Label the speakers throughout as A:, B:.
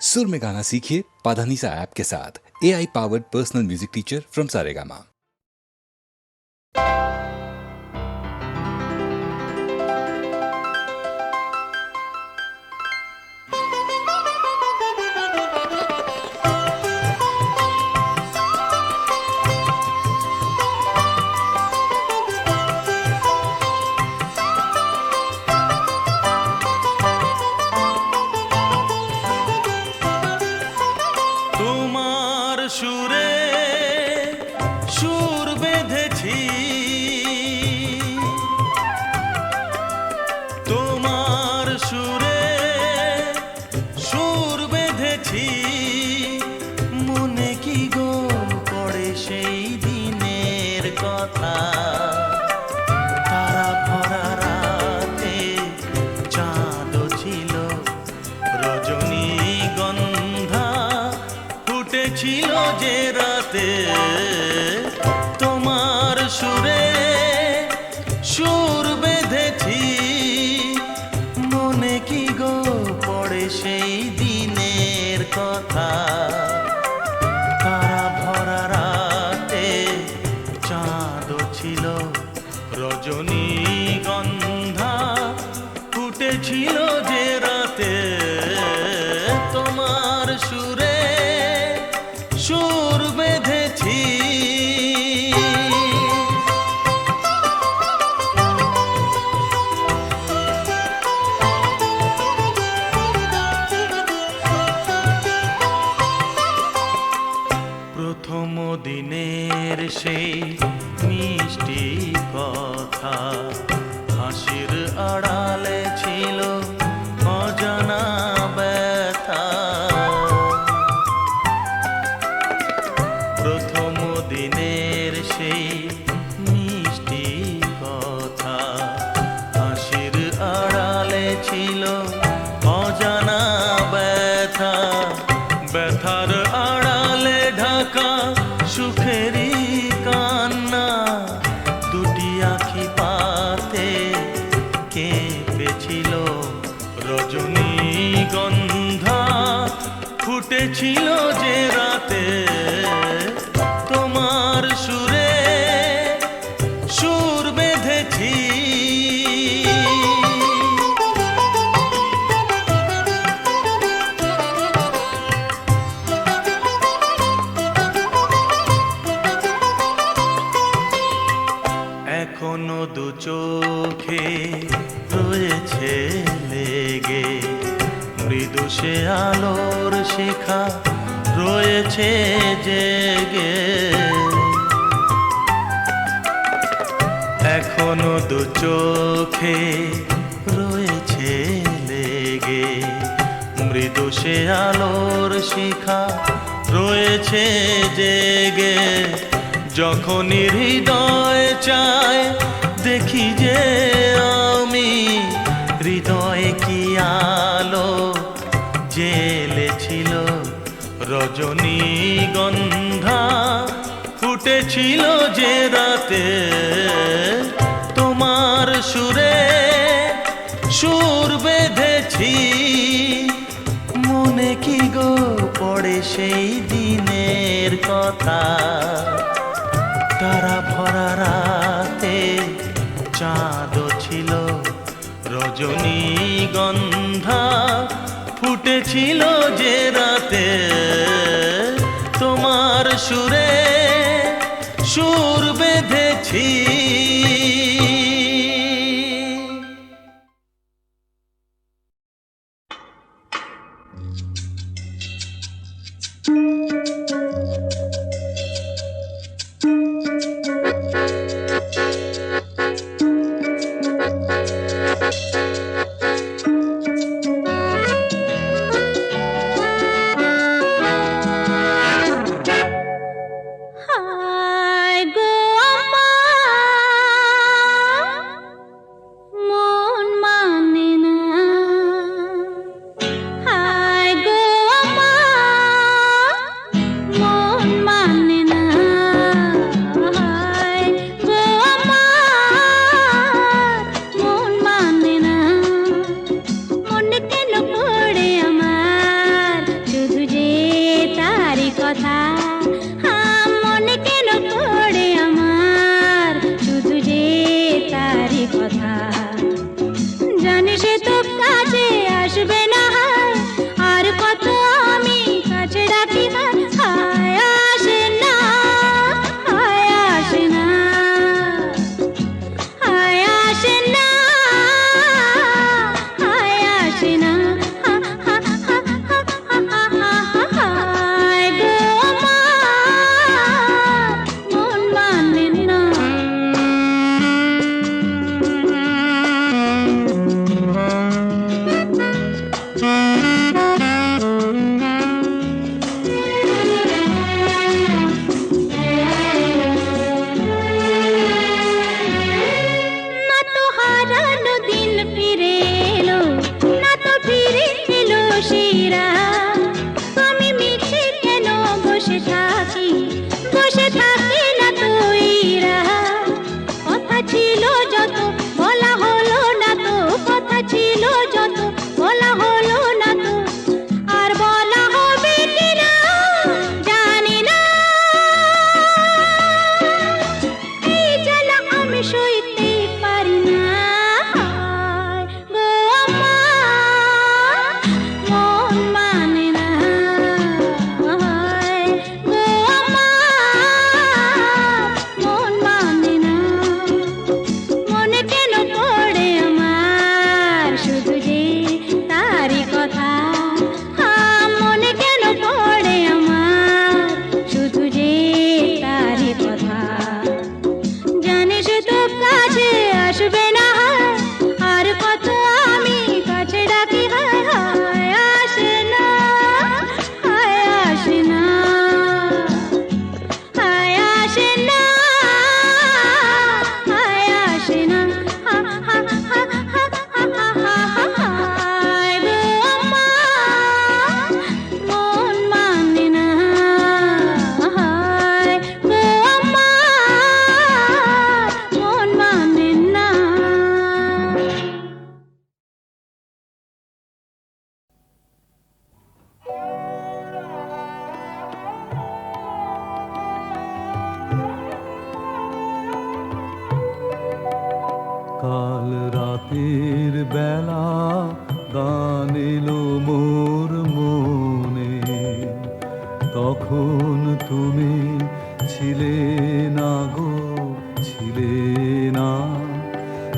A: सुर में गाना सीखिए पाधानीसा ऐप के साथ। AI powered personal music teacher from Saregama.
B: যখনই হৃদয় চায় দেখি যে আমি হৃদয়ে কি আলো জ্বেলেছিল রজনীগন্ধা ফুটেছিল যে রাতে তোমার সুরে সুর বেঁধেছি মনে কি গো পড়ে সেই দিনের কথা তারা ভরা রাতে চাঁদ ছিল রজনীগন্ধা ফুটেছিল যে রাতে তোমার সুরে সুর বেঁধেছি
C: কথা মনে কেন পড়ে আমার, শুধু যে তারই কথা। জানি সে তো কাছে আসবে না, হায় আর কত আমি কাছে ডাকি, হায় আসে না, হায় আসে না, হায় আসে না, হায় আসে না, হায় গো আমার মন মানে না। না তো হারানো দিন ফিরে এলো, না তো ফিরে এলো শিরা। আমি মিছে কেন বসে থাকি, বসে থাকি না তুইরা। কথা ছিল যত বলা হলো না তো, কথা ছিল যত বলা হলো না তো, আর বলা হবে কিনা জানি না। এই জ্বালা আমি সইতে পারি না, হায় গো আমার মন মানে না, হায় গো আমার মন মানে না। মনে কেন পড়ে আমার, শুধু যে তারই কথা মনে কেন পড়ে আমার, শুধু যে তারই কথা। জানি সে তো কাছে আসবে না, আর কত আমি কাছে ডাকি, হায় হায় আসে না, হায় আসে না, হায় আসে না, হায় আসে না, হায় গো আমার মন মানে না, হায় গো আমার মন মানে না।
D: কাল রাতের বেলা গান এলো মোর মনে, তখন তুমি ছিলে না গো, ছিলে না।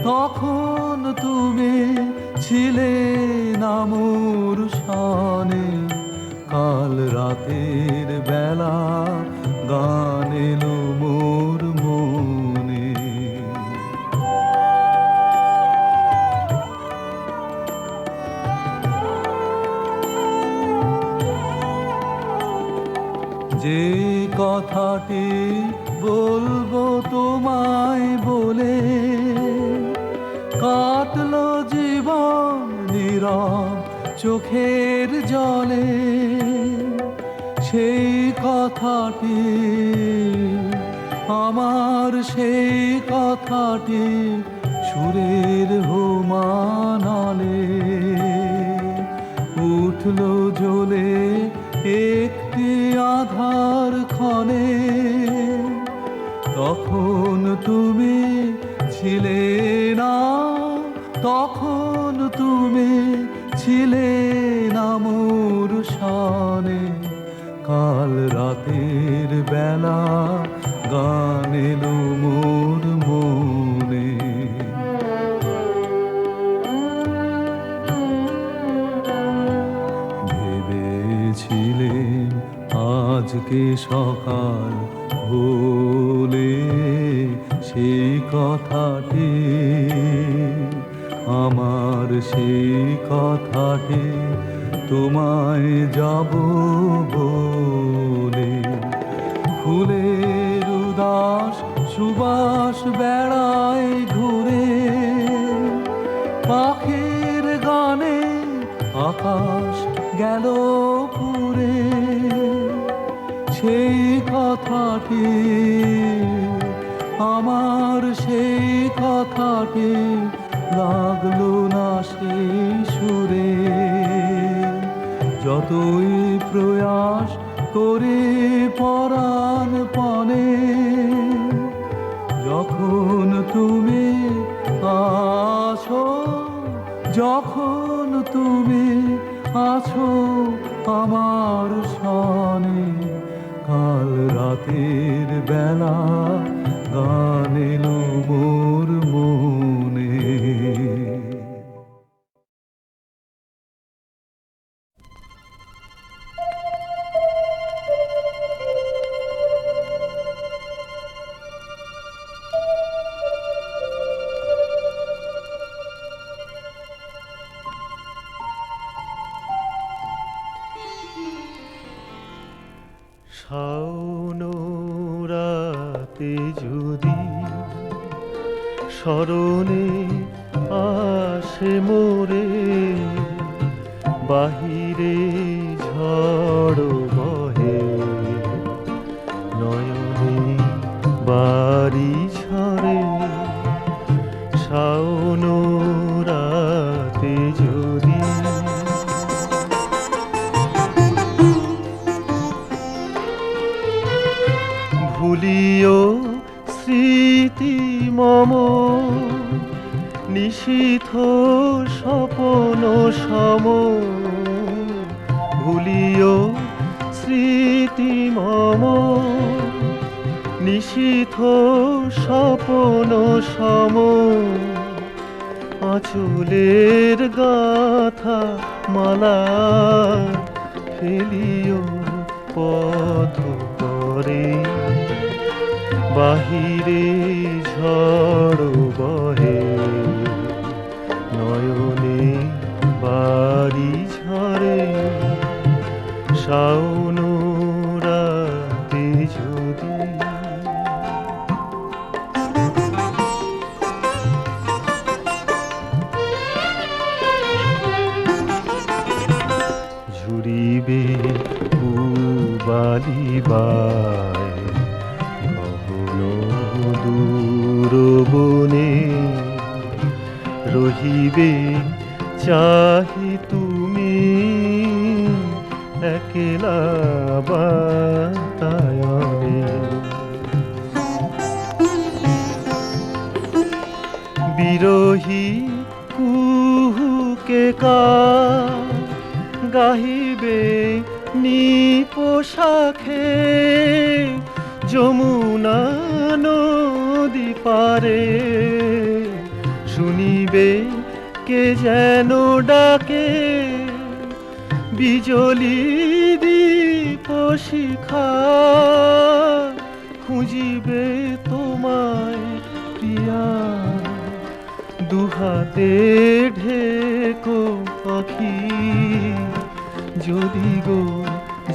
D: তখন তুমি ছিলে না মোর শানে। কাল রাতের বেলা গান এলো মোর মনে। যে কথাটি বলবো তোমায় বলে, কাটলো জীবন নীরব চোখের জলে। সেই কথাটি আমার, সেই কথাটি সুরের হোমানলে উঠলো জ্বলে একটি আধার ক্ষণে। তখন তুমি ছিলে না, তখন তুমি ছিলে না মোর শানে। কাল রাতের বেলা গান এলো মোর মনে। ভেবেছিলেন আজকে সকাল হলে সেই কথাটি, আমার সেই কথাটি তোমায় যাব বলে। ফুলের উদাস সুবাস বেড়ায় ঘুরে, পাখির গানে আকাশ গেল পুরে। সেই কথাটি আমার, সেই কথাটি লাগলো না সেই সুরে। যতই প্রয়াস করে পরাণ পণে যখন তুমি আছো, যখন তুমি আছো আমার সনে, কাল রাতের বেলা গান এলো মোর মনে।
E: শাওন রাতে যদি স্মরণে আসে মোরে, বাহিরে ঝড় বহে নয়নে বাড়ি ঝরে। শাওন রাতে যদি ভুলিও স্মৃতি মম, নিশীথ স্বপন সম। ভুলিও স্মৃতি মম, নিশীথ স্বপন সম। আঁচলের গাথা মালা ফেলিও পথ করে, বাহিরে ঝড় বহে নয়নে বাড়ি ঝরে। শাওন রাতে যদি ঝুরিবে পুবালি বায় দূর বনে, রহিবে চাহি তুমি একলা বাতায়নে। বিরহী কুহুকে গাহিবে নিপোষাখে, যমুনা নদী পারে শুনিবে কে যেন ডাকে। বিজলি দীপ শিখা খুঁজিবে তোমায় প্রিয়া, দুহাতে ঢেকো পাখি যদি গো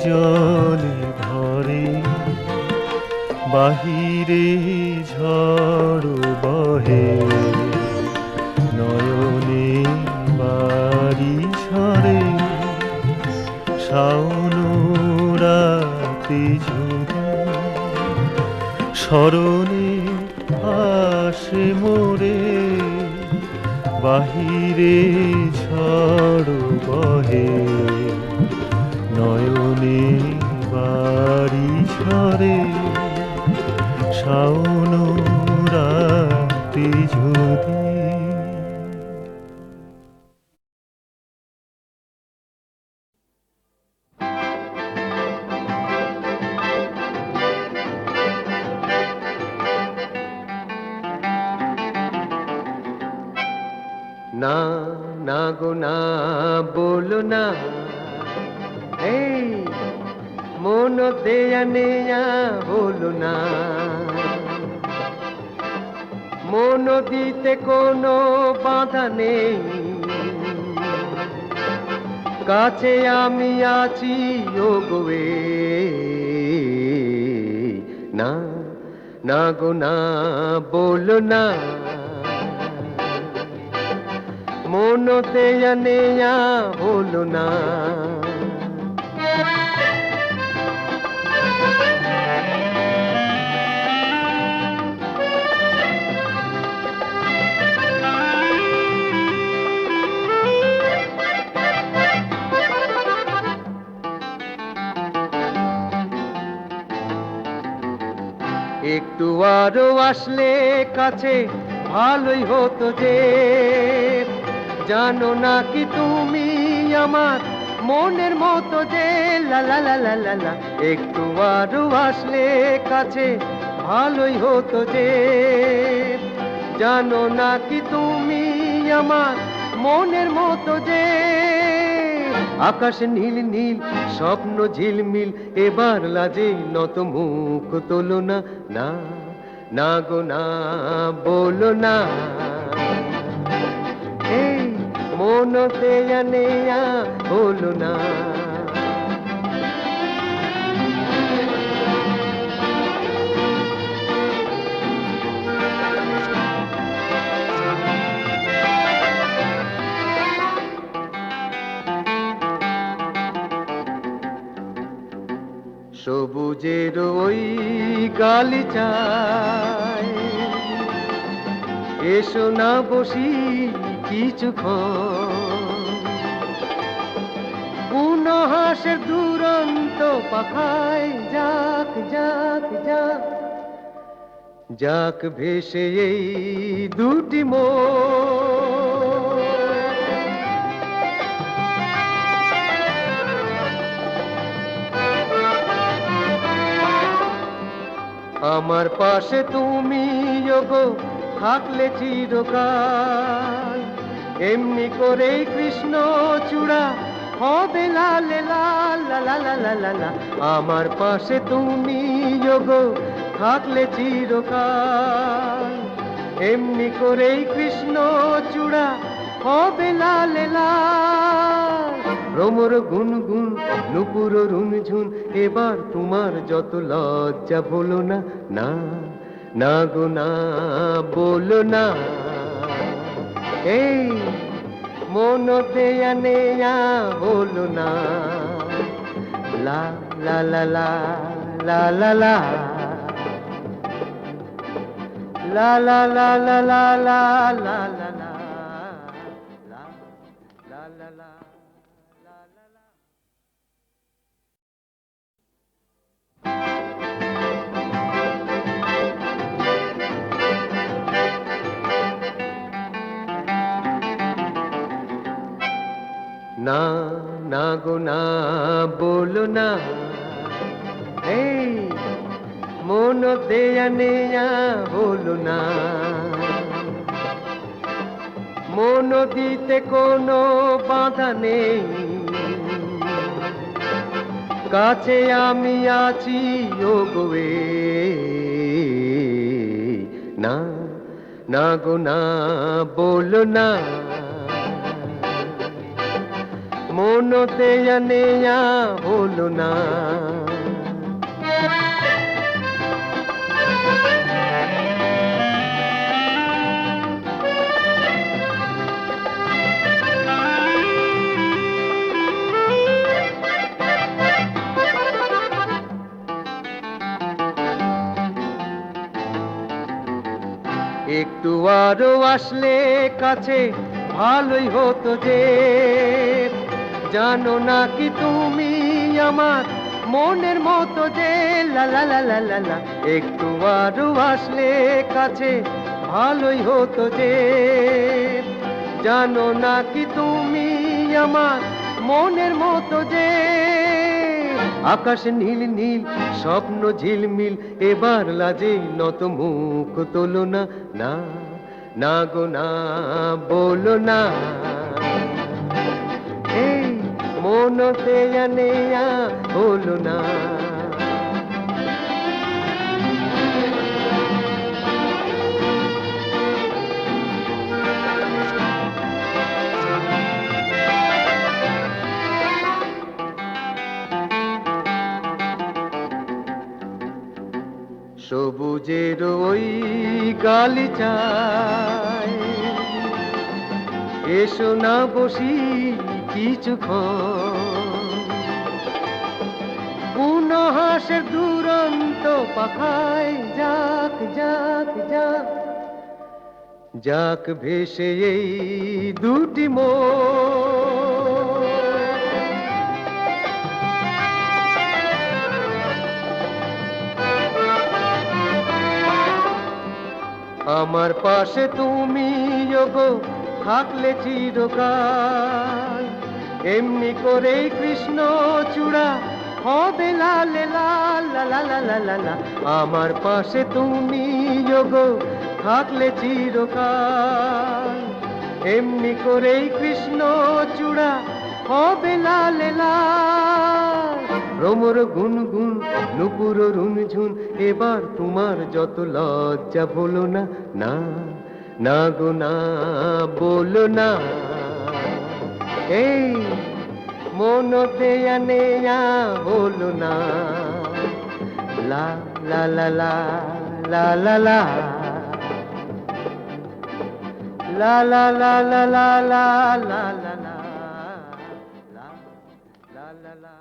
E: জলে ধরে। বাহিরে ঝড় বহে নয়নে বাড়ি ঝরে। শাওন রাতে যদি স্মরণে আসে মোরে, বাহিরে ঝড় বহে নয়নে বাড়ি ঝরে। শাওন রাতে যদি
F: না না গো না বলো না, এই মন দেয়া নেয়া হলো না। মন দিতে কোনো বাধা নেই, কাছে আমি আছি ও গোয়ে। না না গো না বলো না, মন দেয়া নেয়া হলো না। একটু আরো আসলে কাছে ভালোই হতো যে, জানো না কি তুমি আমার মনের মতো যে, লা লা লা লা লা লা। একটু আরো আসলে কাছে ভালোই হতো যে, জানো না কি তুমি আমার মনের মতো যে। আকাশ নীল নীল স্বপ্ন ঝিলমিল, এবার লাজে নত মুখ তোলো না, না না গো না বলো না। এই মনতে নেয়া হলো না। সবুজের ওই গালিচায় এসো না বসি কিছুক্ষণ, পুনহাসের দুরন্ত পাখায় যাক যাক যাক, যাক ভেসে এই দুটি মন। আমার পাশে তুমি গো থাকলে চিরকাল, এমনি করেই কৃষ্ণ চূড়া হবে লাল লাল লা লা লা লা লা লা। আমার পাশে তুমি গো থাকলে চিরকাল, এমনি করেই কৃষ্ণ চূড়া হবে লাল লাল। ভ্রমর গুনগুন নুপুর রুনঝুন, এবার তোমার যত লজ্জা বলো না, না না গো না বলো না। এই মনতে নেয়া হলো না, লা লা লা লা লা লা লা লা লা লা লা লা লা লা লা লা লা লা লা। না না গো না বলো না। এই মন দেয়া নেয়া হলো না, মন দিতে কোনো বাধা নেই, কাছে আমি আছি ও গোয়ে। না না গো না বলো না, মনতে নেয়া হলো না। একটু আরো আসলে কাছে ভালোই হতো যে, জানো না কি তুমি আমার মনের মতো যে, লা লা লা লা লা লা। একটু আরো আসলে কাছে ভালোই হতো যে, জানো না কি তুমি আমার মনের মতো যে। আকাশ নীল নীল স্বপ্ন ঝিলমিল, এবার লাজে নত মুখ তোলো না, না না গো না বলো না। এই মনতে নেয়া হলো না। সবুজের ওই গালিচায় এসো না বসি কিছুক্ষণ, পুনহাসের দুরন্ত পাখায় যাক যাক যাক, যাক ভেসে এই দুটি মন। আমার পাশে তুমি গো থাকলে চিরকাল, এমনি করেই কৃষ্ণ চূড়া হবে লালে লাল লা লা লা লা লা লা। আমার পাশে তুমি গো থাকলে চিরকাল, এমনি করেই কৃষ্ণ চূড়া হবে লালে লাল। ভ্রমর গুনগুন নুপুর রুনঝুন, এবার তোমার যত লজ্জা বলো না, না না গো না বলো না। এই মন দেয়া নেয়া বলো না, লা লা লা লা লা লা লা লা লা লা লা লা লা লা লা লা লা লা লা।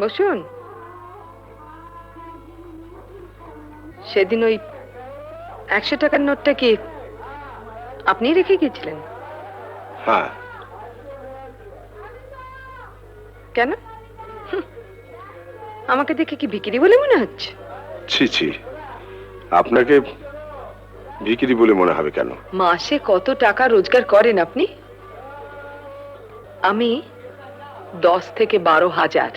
G: বসুন। সেদিন ওই 100 টাকার নোটটা কি আপনি রেখে গিয়েছিলেন?
H: হ্যাঁ।
G: কেন? আমাকে দেখে কি ভিখিরি বলে মনে হচ্ছে?
H: ছি ছি, আপনাকে ভিখিরি বলে মনে হবে কেন?
G: মাসে কত টাকা রোজগার করেন আপনি? আমি 10 থেকে 12,000।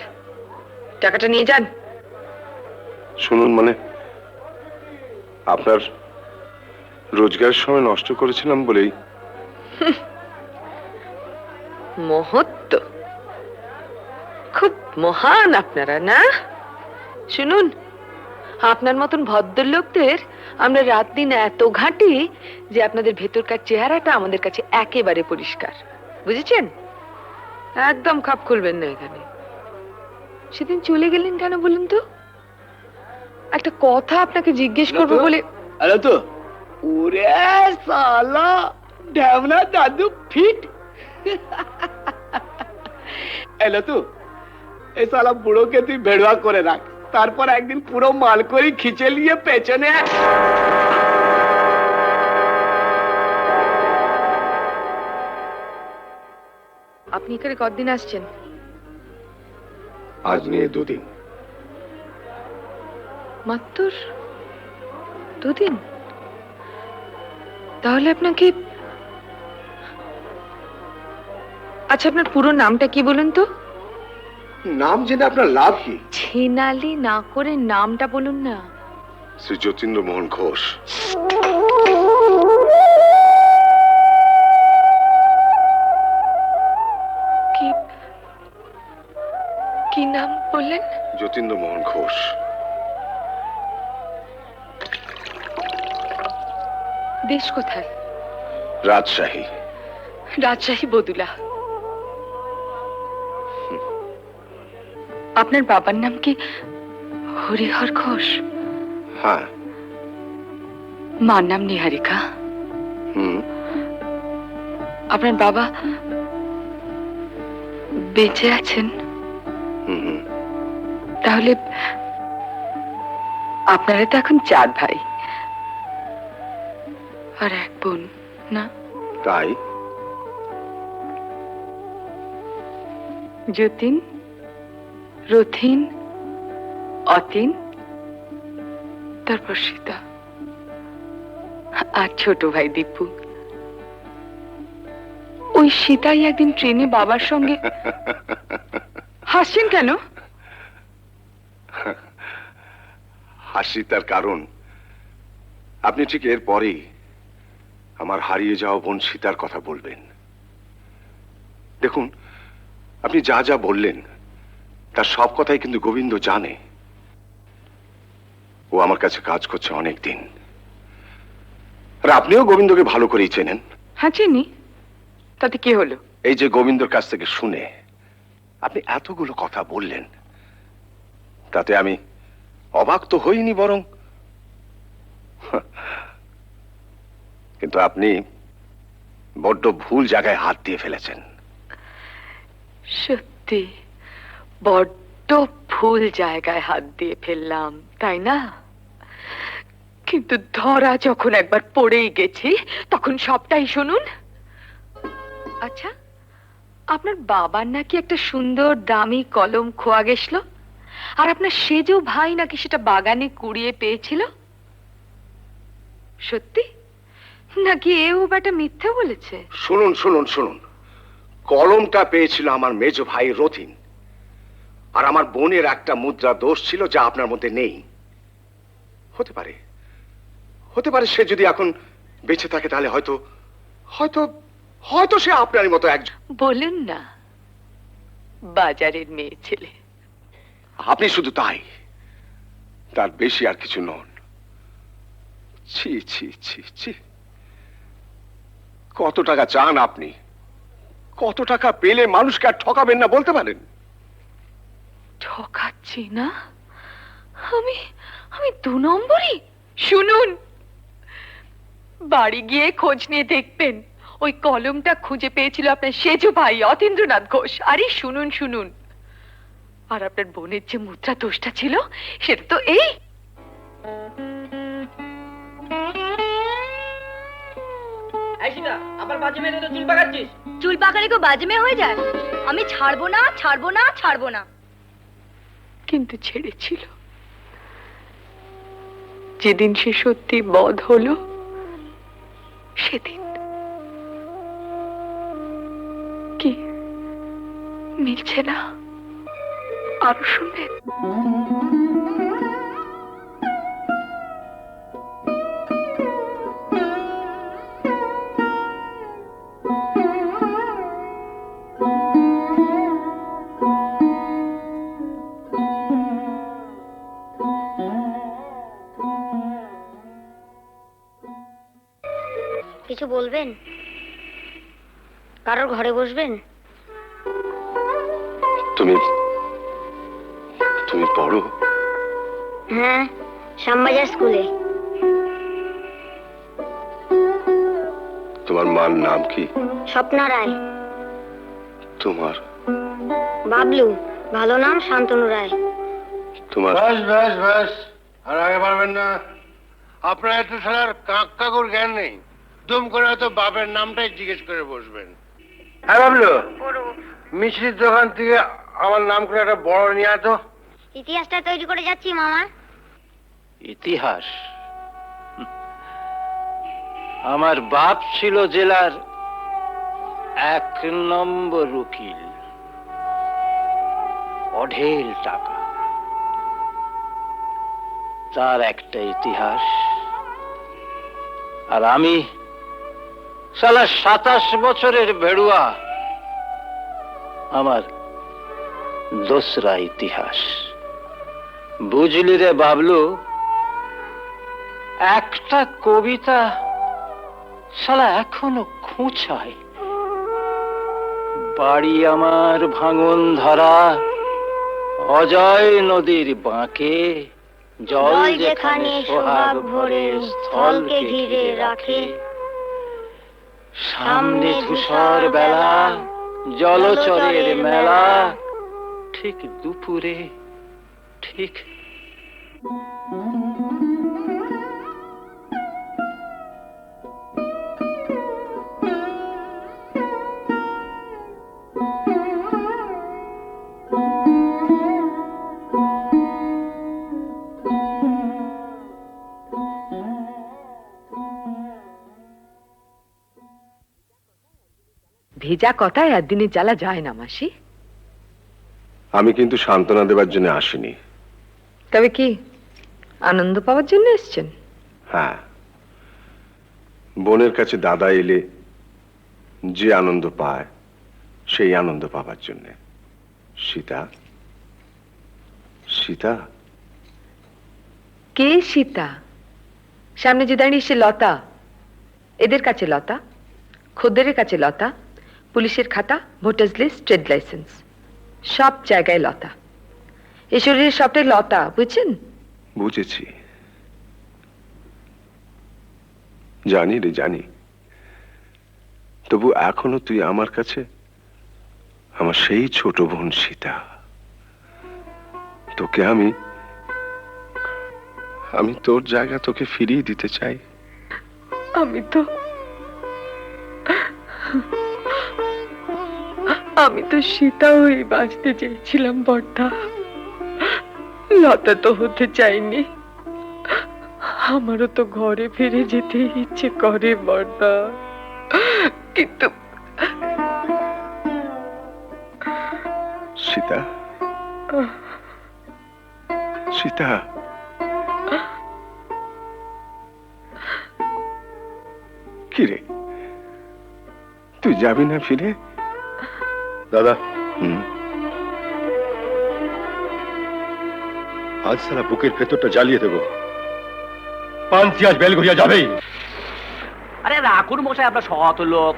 G: টাকাটা নিয়ে যান।
H: শুনুন, মানে আপনার রোজগারের সময় নষ্ট করেছিলাম বলেই।
G: মহত্ব খুব মহান আপনারা, না? শুনুন, আপনার মতন ভদ্রলোকদের আমরা রাত দিন এত ঘাঁটি যে আপনাদের ভেতরকার চেহারাটা আমাদের কাছে একেবারে পরিষ্কার, বুঝেছেন? একদম খাপ খুলবেন না এখানে। সেদিন চলে গেলেন কেন বলুন তো? একটা কথা আপনাকে জিজ্ঞেস করবো বলে।
I: আরে তো ওরে সালা ঢ্যামনা দাদু ফিট। এলো তো, এই সালা বুড়োকে তুই ভেড়ুয়া করে রাখ, তারপর একদিন পুরো মাল করে খিচে নিয়ে পেছনে।
G: আপনি এখানে কতদিন আসছেন?
H: আজ নিয়ে 2 দিন।
G: মাত্র 2 দিন? তাহলে আপনাকে, আচ্ছা আপনার পুরো নামটা কি বলুন তো?
H: নাম জেনে আপনার লাভ কি?
G: ছেনালি না করে নামটা বলুন না।
H: শ্রী যতীন্দ্র মোহন ঘোষ।
G: কি কি নাম বললেন?
H: যতীন্দ্র মোহন ঘোষ।
G: দেশ কোথায়?
H: রাজশাহী।
G: রাজশাহী বদুলা। আপনার বাবার নাম কি হরিহর ঘোষ?
H: হ্যাঁ।
G: মার নাম নিহারিকা। আপনার বাবা বেঁচে আছেন? তাহলে আপনারা তো এখন 4 ভাই আর 1 বোন, না?
H: তাই
G: যতীন, রথিন, অতীন, তারপর সীতা, আর ছোট ভাই দীপু। ওই সীতাই একদিন ট্রেনে বাবার সঙ্গে। হাসছেন কেন?
H: হাসি তার কারণ আপনি ঠিক এর পরেই আমার হারিয়ে যাওয়া বোন সীতার কথা বলবেন। দেখুন, আপনি যা যা বললেন তার সব কথাই কিন্তু গোবিন্দ জানে। ও আমার কাছে কাজ করছে অনেক দিন, আর আপনিও গোবিন্দকে ভালো করেই চেনেন।
G: হ্যাঁ চিনি, তাতে কি হলো?
H: এই যে গোবিন্দর কাছ থেকে শুনে আপনি এতগুলো কথা বললেন, তাতে আমি অবাক তো হইনি, বরং কিন্তু আপনি বড্ড ভুল জায়গায় হাত দিয়ে ফেলেছেন।
G: সত্যি বড্ড ভুল ভুল জায়গায় হাত দিয়ে ফেললাম, তাই না? কিন্তু ধরা যখন একবার পড়েই গেছি, তখন সবটাই শুনুন। আচ্ছা, আপনার বাবার নাকি একটা সুন্দর দামি কলম খোয়া গেছিল, আর আপনার সেজো ভাই নাকি সেটা বাগানে কুড়িয়ে পেয়েছিল। সত্যি নাকি এও বেটা মিথ্যে বলেছে?
H: শুনুন শুনুন শুনুন, কলমটা পেয়েছিল আমার মেজ ভাই রথিন, আর আমার বোনের একটা মুদ্রা দোষ ছিল যা আপনার মধ্যে নেই। হতে পারে, হতে পারে সে যদি এখন বেঁচে থাকে তাহলে হয়তো হয়তো হয়তো সে আপনারই মতো একজন।
G: বলেন না, বাজারের মেয়ে ছেলে।
H: আপনি শুধু তাই, তার বেশি আর কিছু নন। ছি ছি ছি ছি, কত টাকা চান আপনি? কত টাকা পেলে মানুষকে আর ঠকাবেন না বলতে পারেন?
G: ঠকাচ্ছি না আমি, আমি 2 নম্বরই। শুনুন, বাড়ি গিয়ে খোঁজ নিয়ে দেখবেন ওই কলমটা খুঁজে পেয়েছিল আপনার সেজো ভাই অতীন্দ্রনাথ ঘোষ। আরে শুনুন শুনুন, আর আপনার বোনের যে মুদ্রা দোষটা ছিল সেটা তো এই।
J: আবার বাজে মেরে তো চুল পাকাচ্ছিস।
C: চুল পাকালে কেউ বাজে মেয়ে হয়ে যায়? আমি ছাড়বো না, ছাড়বো না, ছাড়বো না।
G: কিন্তু ছেড়েছিল যেদিন সে সত্যি বধ হলো, সেদিন। কি মিলছে না? আরো শুনবেন?
C: কিছু বলবেন? কারোর ঘরে বসবেন?
H: তুমি তুমি পড়ো?
C: হ্যাঁ, শ্যামবাজার স্কুলে।
H: তোমার মার নাম কি?
C: স্বপ্না রায়।
H: তোমার?
C: বাবলু। ভালো নাম শান্তনু রায়।
H: তোমার?
F: ব্যাস ব্যাস ব্যাস, আর আগে পারবেন না। আপনার এত সালার কাকুর জ্ঞান নেই। দুম করে হয়তো বাপের নামটাই জিজ্ঞেস করে বসবেন। হ্যাঁ বাবলু, মিষ্টির দোকান থেকে আমার নাম করে একটা বড় নিয়ে আতো।
C: ইতিহাসটা তৈরি করে যাচ্ছি মামা।
J: ইতিহাস? আমার বাপ ছিল জেলার 1 নম্বর উকিল, অঢেল টাকা। তার একটা ইতিহাস, আর আমি সালা 27 বছরের ভেড়ুয়া, আমার দোসরা ইতিহাস। বুঝলি রে বাবলু, একটা কবিতা শালা এখনো খোঁচায়। বাড়ি আমার ভাঙন ধরা অজয় নদীর বাঁকে, জল যেখানে সোহাগ ভরে স্থলকে ঘিরে রাখে। সামনে ধূসর বেলা, জলচরের মেলা, ঠিক দুপুরে, ঠিক
G: ভেজা কথায় একদিনের জ্বালা যায় না মাসি।
H: আমি কিন্তু সান্ত্বনা দেবার জন্য আসিনি।
G: তবে কি আনন্দ পাওয়ার জন্য এসেছেন?
H: হ্যাঁ, বোনের কাছে দাদা এলে যে আনন্দ পায় সেই আনন্দ পাবার জন্য। সীতা? সীতা?
G: কে সীতা? সামনে যে দাঁড়িয়ে সে লতা। এদের কাছে লতা, খদ্দেরের কাছে লতা, পুলিশের খাতা, ভোটার্স লিস্ট, ট্রেড লাইসেন্স, সব জায়গায় লতা। এই শরীরের সবটাই লতা, বুঝছেন?
H: বুঝেছি, জানি রে জানি। তবু এখনো তুই আমার কাছে আমার সেই ছোট বোন সীতা। তোকে আমি তোর জায়গা তোকে ফিরিয়ে দিতে চাই।
G: আমি তো সীতা হয়ে বাঁচতে চেয়েছিলাম বর্দা, লতা তো হতে চাইনি। আমারও তো ঘরে ফিরে যেতে ইচ্ছে করে বর্দা, কিন্তু
H: সীতা, সীতা, কি রে, তুই যাবি না ফিরে?
K: দাদা,
H: আজ সারা বুকের ভেতরটা জ্বালিয়ে দেবো।
K: পান্তি আজ বেলঘরিয়া যাবেই।
I: আরে রাখুন মশাই, আপনার সৎ লোক।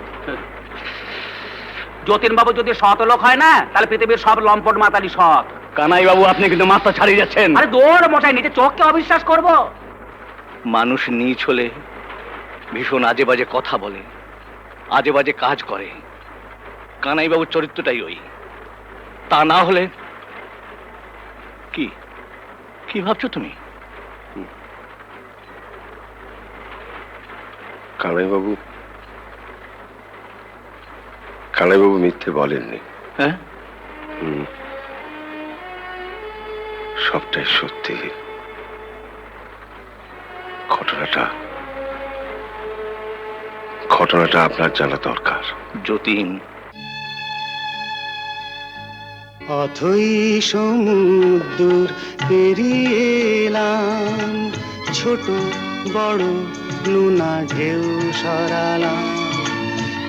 I: যতীন বাবু যদি সৎ লোক হয় না, তাহলে পৃথিবীর সব লম্পট মাতালি সৎ।
J: কানাই বাবু, আপনি কিন্তু মাথা ছাড়িয়ে যাচ্ছেন।
I: আরে দৌড় মশাই, নিজে চোখকে অবিশ্বাস করবো?
J: মানুষ নীচ হলে ভীষণ আজে বাজে কথা বলে, আজে বাজে কাজ করে। কানাই বাবুর চরিত্রটাই ওই। তা না হলে কি কি ভাবছো তুমি?
H: কানাইবাবু মিথ্যে বলেননি।
J: হ্যাঁ,
H: সবটাই সত্যি। ঘটনাটা আপনার জানা দরকার।
J: যতীন,
F: অথই সমুদ্র পেরিয়ে এলাম, ছোট বড় নোনা ঢেউ সরালাম,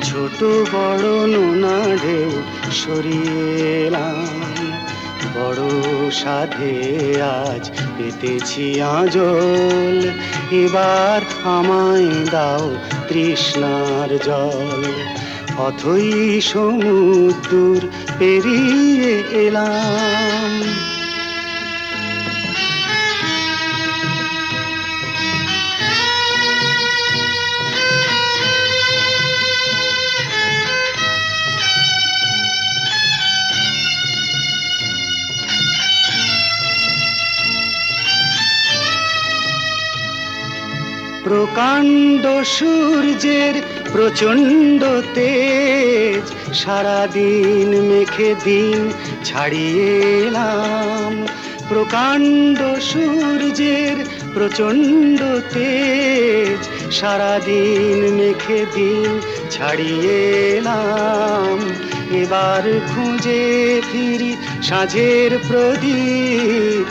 F: ছোট বড় নোনা ঢেউ সরিয়ে এলাম। বড় সাধে আজ পেতেছি আঁচল, এবার আমায় দাও তৃষ্ণার জল। অথই সমুদ্র পেরিয়ে এলাম। প্রকাণ্ড সূর্যের প্রচণ্ড তেজ, সারাদিন মেখে দিন ছাড়িয়ে এলাম। প্রকাণ্ড সূর্যের প্রচণ্ড তেজ, সারাদিন মেখে দিন ছাড়িয়ে এলাম। এবার খুঁজে ফিরি সাঁঝের প্রদীপ,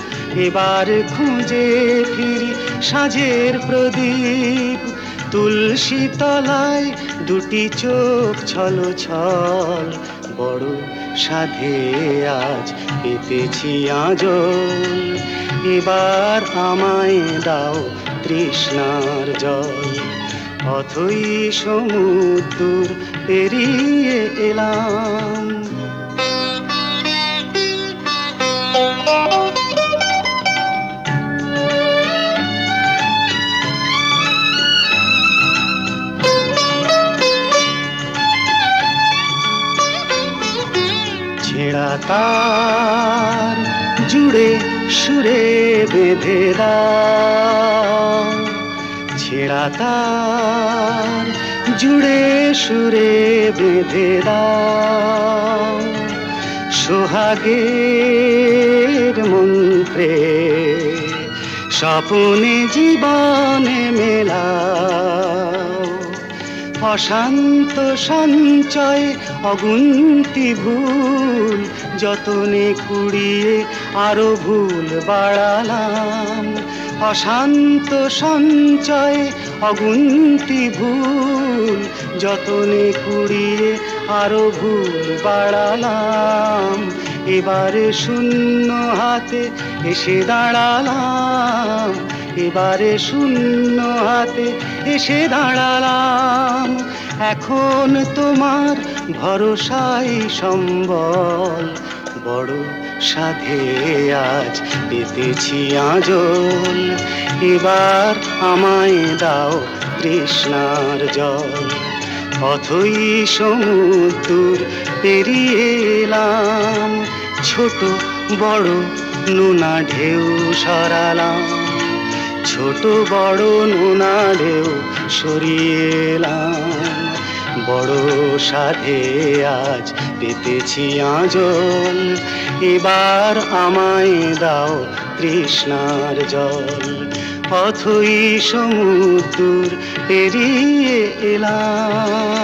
F: এবার খুঁজে ফিরি সাঁঝের প্রদীপ। তুলসী তলায় দুটি চোখ ছল ছল, বড় সাধে আজ পেতেছি আঁচল। এবার আমায় দাও তৃষ্ণার জল। অথই সমুদ্র পেরিয়ে এলাম। ছেঁড়া তার জুড়ে সুরে বেঁধে দাও, ছেঁড়া তার জুড়ে সুরে বেঁধে দাও। সোহাগের মন্ত্রে স্বপ্নে জীবনে মেলাও। অশান্ত সঞ্চয় অগুন্তি ভুল, যতনে কুড়িয়ে আরো ভুল বাড়ালাম। অশান্ত সঞ্চয় অগুন্তি ভুল, যতনে কুড়িয়ে আরো ভুল বাড়ালাম। এবারে শূন্য হাতে এসে দাঁড়ালাম, এবারে শূন্য হাতে এসে দাঁড়ালাম। এখন তোমার ভরসাই সম্বল, বড় সাধে আজ পেতেছি আঁচল। এবার আমায় দাও তৃষ্ণার জল। অথই সমুদ্র পেরিয়ে এলাম, ছোট বড় নোনা ঢেউ সরালাম, ছোট বড় নোনা ঢেউ সরিয়ে এলাম। বড় সাধে আজ পেতেছি আঁচল, এবার আমায় দাও তৃষ্ণার জল। অথই সমুদ্র পেরিয়ে এলাম।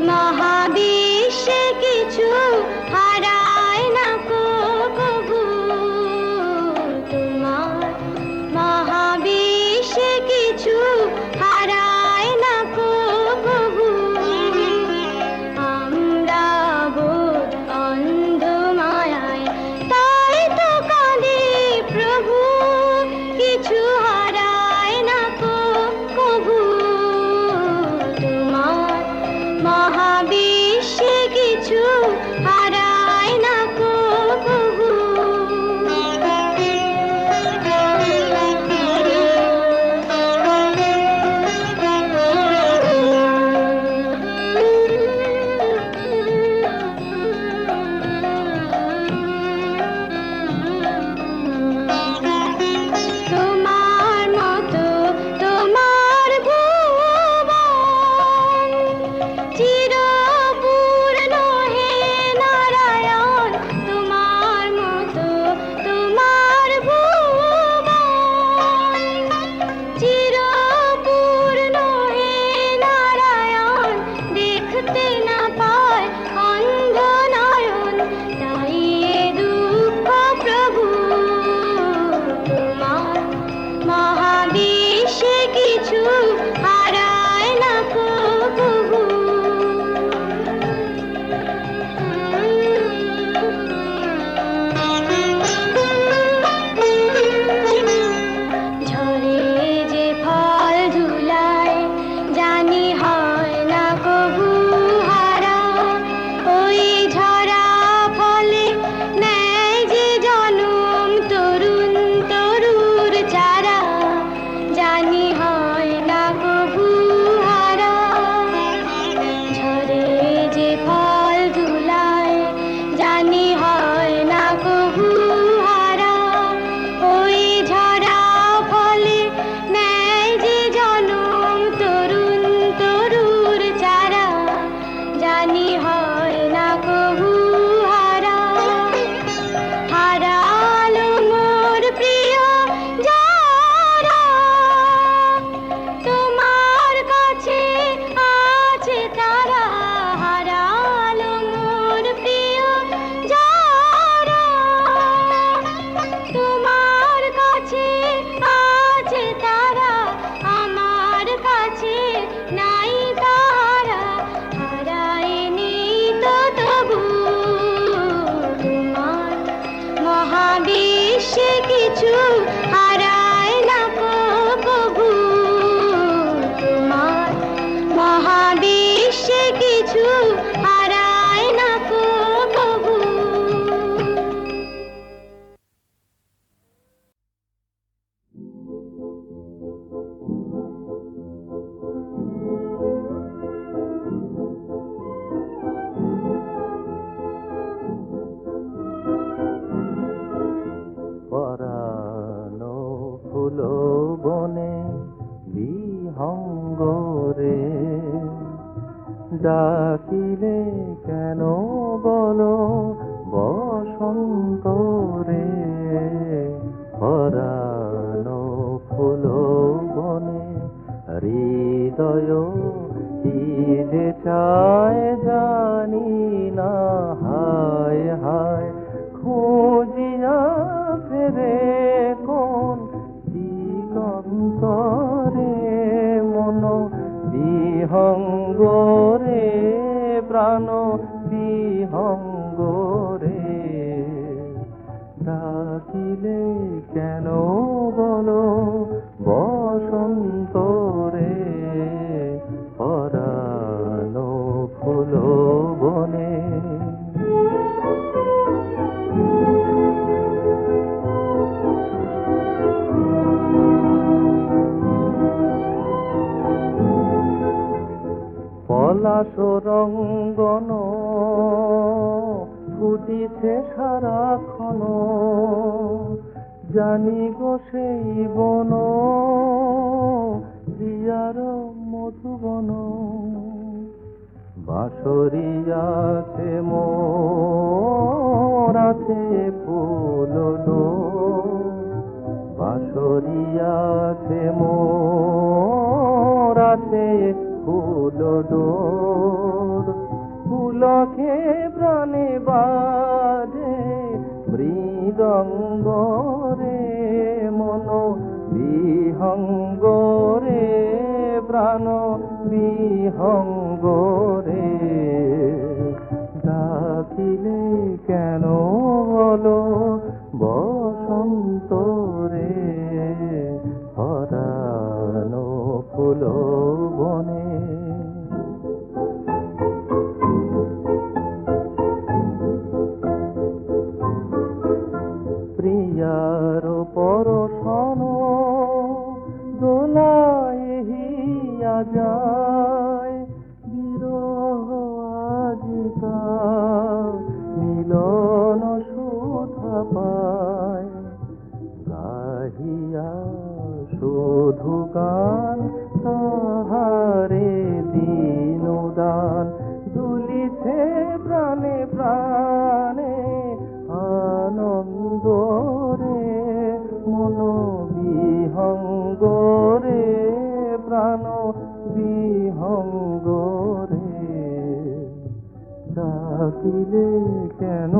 C: মহাবিশ্বে কিছু হারায় না কো প্রভু, তোমার মহাবিশ্বে কিছু হারায় না কো প্রভু। আমরা বোধ অন্ধ মায়ায়, তাই তো কাঁদি প্রভু, কিছু হারায় না কো প্রভু। তোমার মহাবিশ্বে কিছু হারায় না কো প্রভু। তোমার মতো তোমার ভুবন চিরপূর্ণ হে নারায়ণ। তোমার মতো তোমার ভুবন চিরপূর্ণ হে নারায়ণ। দেখতে না পায় অন্ধ নয়ন, তাই এ দুঃখ প্রভু। তোমার মহাবিশ্বে কিছু হারায় না কো প্রভু। ঝরে যে ফল ধুলায়, জানি হয় না কবু হারা। ওই ঝরা ফলে নেয় যে জনম তরুণ তরুর চারা, জানি হয় না কবু হারা। ঝরে যে ফল ধুলায়, জানি হয় না কবু হারা। ওই ঝরা ফলে নেয় যে জনম তরুণ তরুর চারা, জানি হয় না কবু হারা। হারালো মোর প্রিয় যারা, তোমার কাছে আছে তারা। হারালো মোর প্রিয় যারা, তোমার কাছে আছে তারা। আমার কাছে নাই তারা, হারায়নি তো তবু। তোমার মহাবিশ্বে কিছু হারায় না কো প্রভু। তোমার মহাবিশ্বে কিছু হারায় না কো প্রভু।
E: পরানো ফুলো বনে বিহঙ্গরে, ডাকিলে কেন বলো বসন্ত রে। পরানো ফুলো বনে হৃদয় কি যে চায় জানি না। হায় হায় খুঁজিয়া ফেরে কোন দিগন্তরে, মন বিহঙ্গরে প্রাণ বিহঙ্গরে। ডাকিলে কেন বলো হাসরঙ্গন ফুটিছে সারাক্ষণ, জানি গো সেই বন প্রিয়ার মধুবন। বাঁশরিয়াছে মোর আছে ফুল ডোর, বাঁশরিয়াছে মোর আছে ফুল ডোর। পুলকে প্রাণে বাজে মৃদঙ্গ রে মন বিহঙ্গ রে প্রাণ বিহঙ্গ রে। ডাকিলে কেন বলো বসন্ত রে, পরানো ফুল বনে। প্রিয়ার পরশন দোলায় হিয়া যায়, বিরহ আজিকা মিলন সুধা পায়। গাহিয়া শুধু গান তাহারে দিন দান, দুলিছে প্রাণে প্রাণে আনন্দ রে মন বিহঙ্গ রে প্রাণ বিহঙ্গ রে। ডাকিলে কেন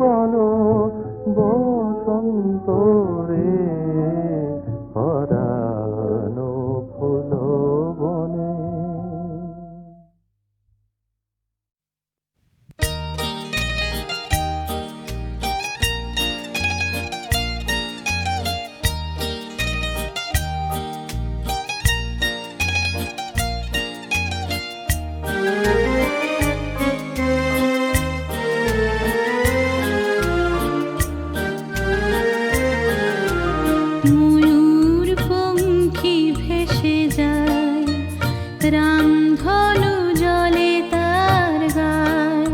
E: বলো বসন্ত রে, পরানো ফুল বনে।
C: ময়ূর পঙ্খী ভেসে যায়, রামধনু জলে তার গায়।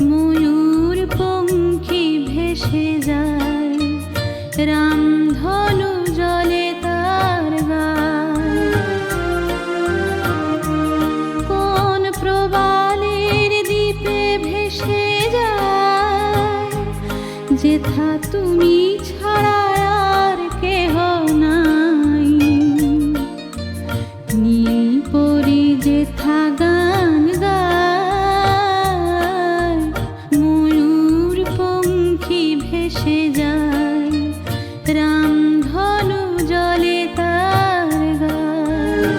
C: ময়ূর পঙ্খী ভেসে যায়, রামধনু জলে তার গায়। কোন প্রবালের দ্বীপে ভেসে যায়, যেথা তুমি ছাড়া আর কেহ নাই। নীল পরি যেথা গান গায়, ময়ূর পঙ্খী ভেসে যায়, রামধনু জলে তার গায়।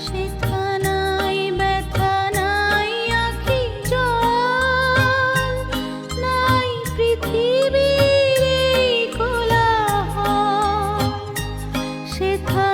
C: সেথা নাই ব্যথা নাই আঁখি জল, নাই পৃথিবীর এই কোলাহল। সেথা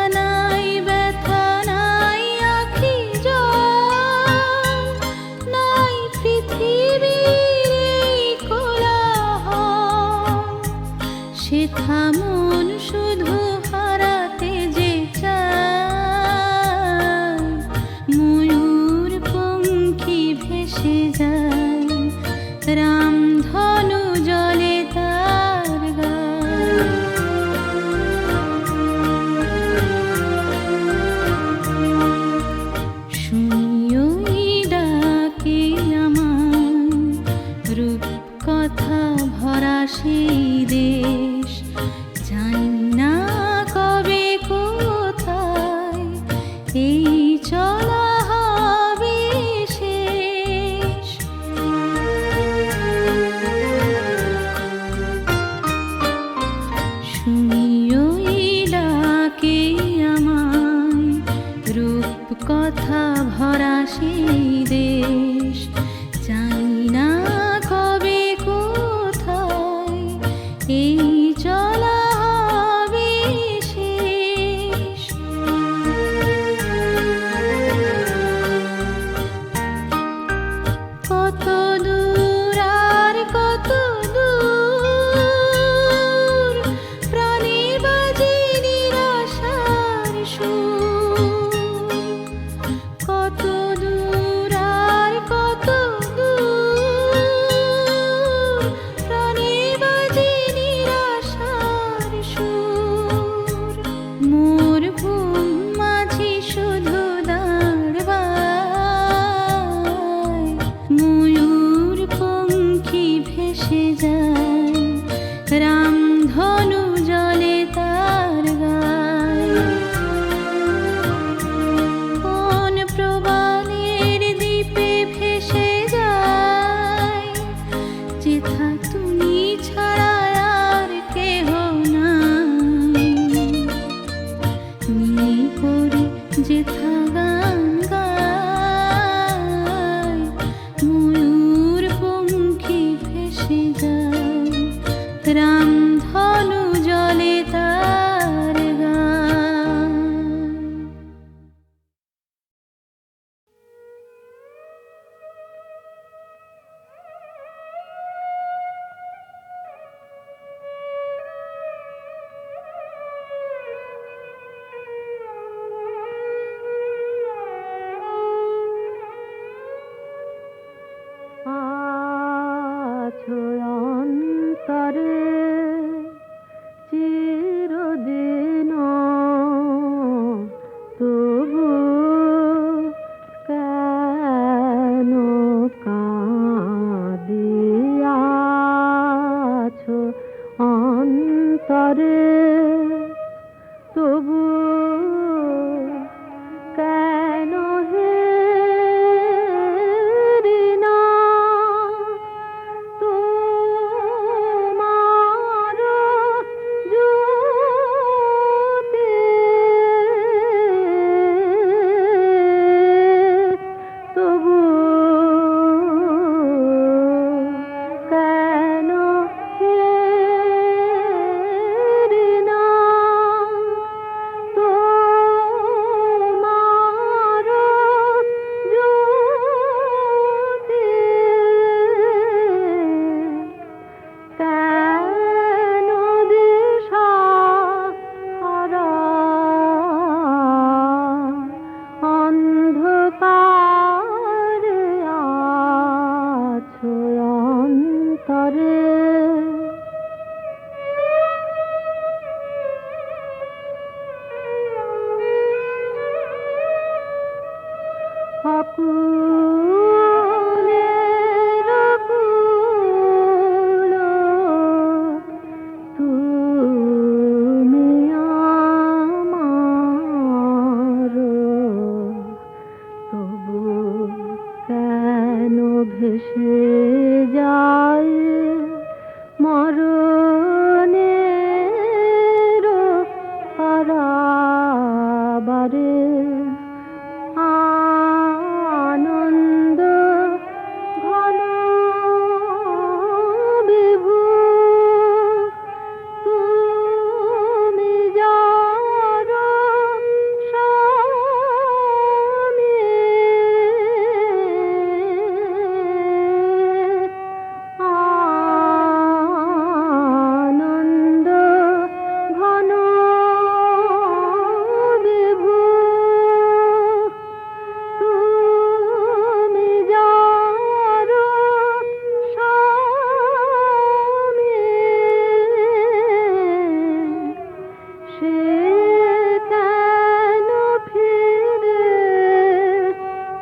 C: কেন ফিরে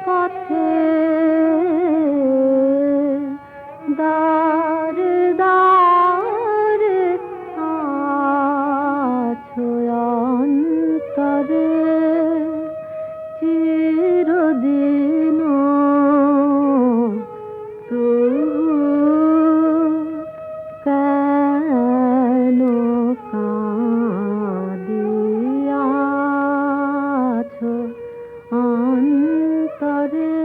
C: পথে দাঁড়ে দাঁড়ে আছো অন্তরে চিরদিন কেন কাঁদিয়াছো অন্তরে।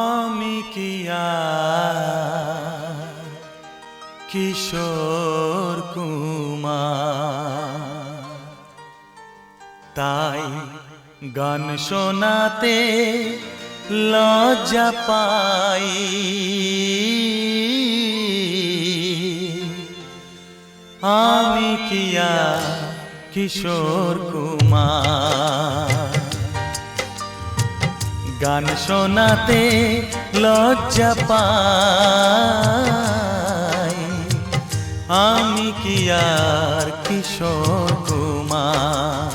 B: আমি কি আর কিশোর কুমার, তাই গান শোনাতে লজ্জা পাই। আমি কি আর কিশোর কুমার, গান শোনাতে লজ্জা পাই। আমি কি আর কিশোর কুমার,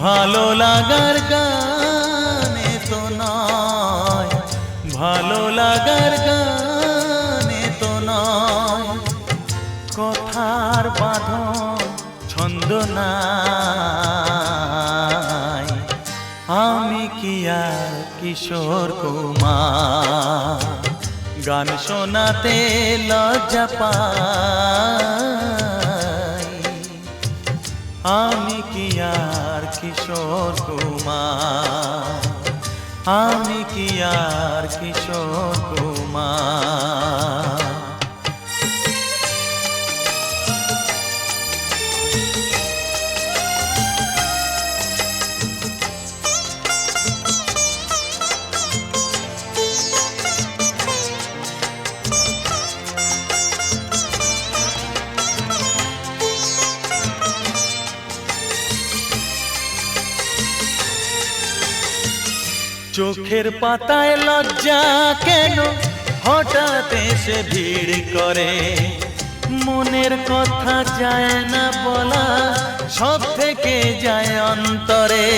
B: ভালো লাগার গানে তো নয়, ভালো লাগার গানে তো নয়, কথার বাঁধন ছন্দ নাই। আমি কি আর কিশোর কুমার, গান শোনাতে লজ্জা পাই। আমি কি আর কিশোর কুমার, আমি কি আর কিশোর কুমার। চোখের পাতায় লজ্জা কেন হঠাৎ এসে ভিড় করে, মনের কথা যায় না বলা, সব থেকে যায় অন্তরে।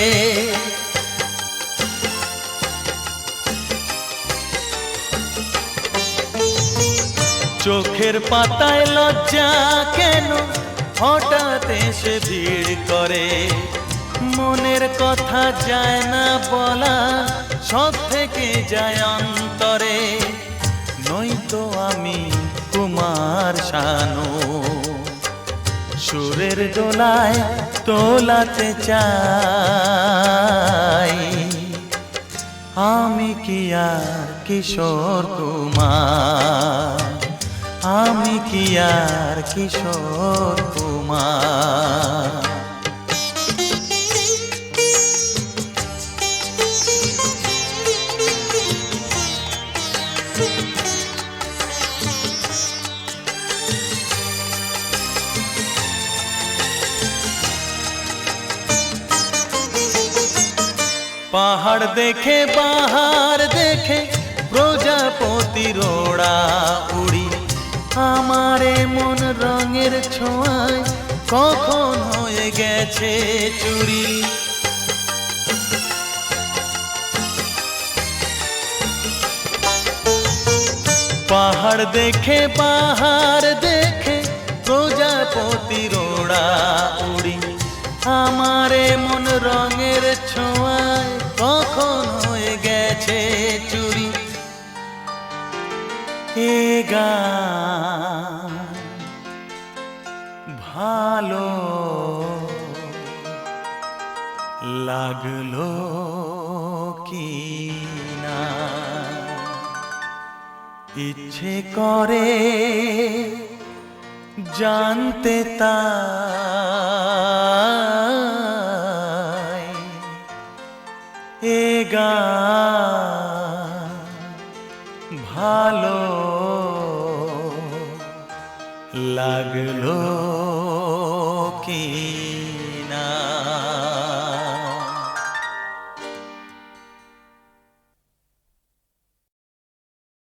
B: চোখের পাতায় লজ্জা কেন হঠাৎ এসে ভিড় করে, মনের কথা যায় না বলা, সব থেকে যায় অন্তরে। নয়তো আমি কুমার শানু, সুরের দোলায় তোলাতে চাই। আমি কি আর কিশোর কুমার, আমি কি আর কিশোর কুমার। পাহাড় দেখে বাহার দেখে প্রজাপতির ওড়া উড়ি, আমারে মন রঙের ছোঁয়ায় কখন হয়ে গেছে চুরি। পাহাড় দেখে বাহার দেখে প্রজাপতির ওড়া উড়ি, আমারে মন রঙের ছোঁয়ায় কখন হয়ে গেছে চুরি। এ গান ভালো লাগলো কি না, ইচ্ছে করে জানতে তাই। এ গান ভালো লাগলো কি